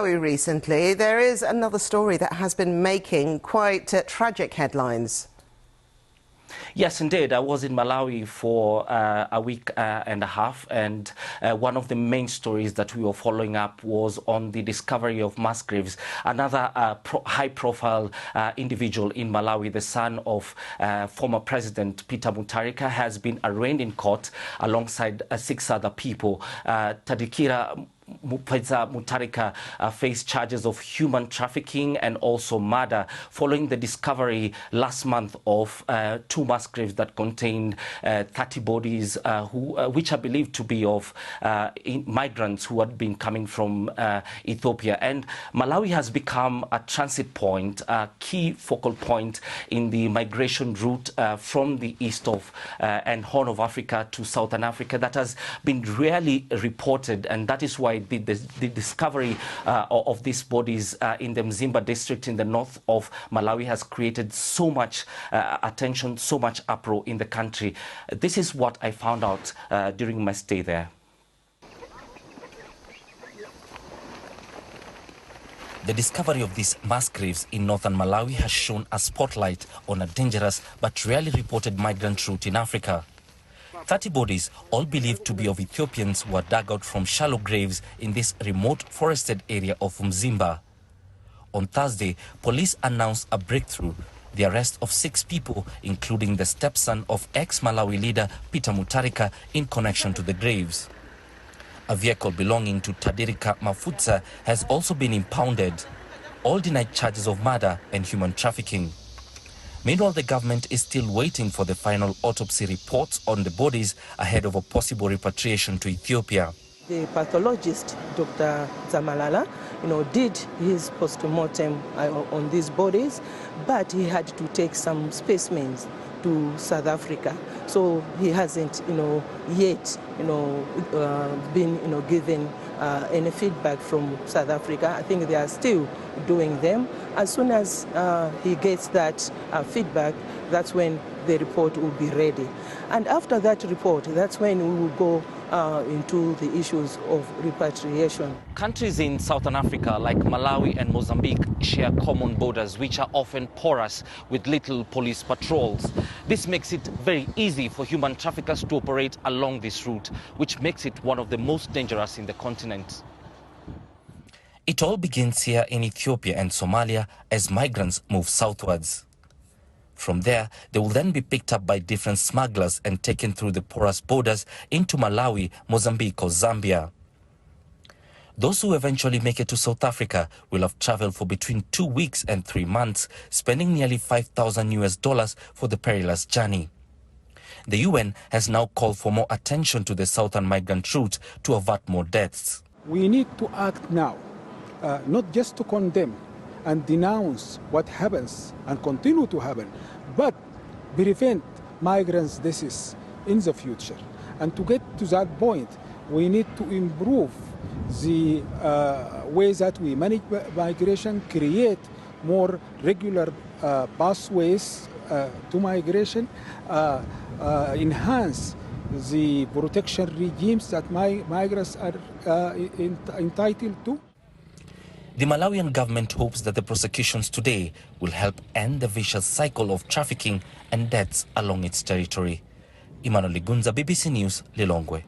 Recently, there is another story that has been making quite tragic headlines. Yes, indeed. I was in Malawi for a week and a half, and one of the main stories that we were following up was on the discovery of mass graves. Another high-profile individual in Malawi, the son of former President Peter Mutharika, has been arraigned in court alongside 6 other people. Tadikira Mutharika faced charges of human trafficking and also murder following the discovery last month of 2 mass graves that contained 30 bodies which are believed to be of migrants who had been coming from Ethiopia. And Malawi has become a transit point, a key focal point in the migration route from the east of and Horn of Africa to Southern Africa that has been rarely reported, and that is why the discovery of these bodies in the Mzimba district in the north of Malawi has created so much attention, so much uproar in the country. This is what I found out during my stay there. The discovery of these mass graves in northern Malawi has shone a spotlight on a dangerous but rarely reported migrant route in Africa. 30 bodies, all believed to be of Ethiopians, were dug out from shallow graves in this remote forested area of Mzimba. On Thursday, police announced a breakthrough: the arrest of 6 people, including the stepson of ex-Malawi leader Peter Mutharika, in connection to the graves. A vehicle belonging to Tadirika Mafutsa has also been impounded. All denied charges of murder and human trafficking. Meanwhile, the government is still waiting for the final autopsy reports on the bodies ahead of a possible repatriation to Ethiopia. The pathologist, Dr. Zamalala, did his post-mortem on these bodies, but he had to take some specimens to South Africa. So he hasn't, yet, been, given any feedback from South Africa. I think they are still doing them. As soon as he gets that feedback, that's when the report will be ready. And after that report, that's when we will go into the issues of repatriation. Countries in Southern Africa like Malawi and Mozambique share common borders which are often porous with little police patrols. This makes it very easy for human traffickers to operate along this route, which makes it one of the most dangerous in the continent. It all begins here in Ethiopia and Somalia as migrants move southwards. From there, they will then be picked up by different smugglers and taken through the porous borders into Malawi, Mozambique or Zambia. Those who eventually make it to South Africa will have traveled for between 2 weeks and 3 months, spending nearly $5,000 for the perilous journey. The UN has now called for more attention to the southern migrant route to avert more deaths. We need to act now, not just to condemn and denounce what happens and continue to happen, but prevent migrants' disease in the future. And to get to that point, we need to improve the ways that we manage migration, create more regular pathways to migration, enhance the protection regimes that migrants are entitled to. The Malawian government hopes that the prosecutions today will help end the vicious cycle of trafficking and deaths along its territory. Emmanuel Ligunza, BBC News, Lilongwe.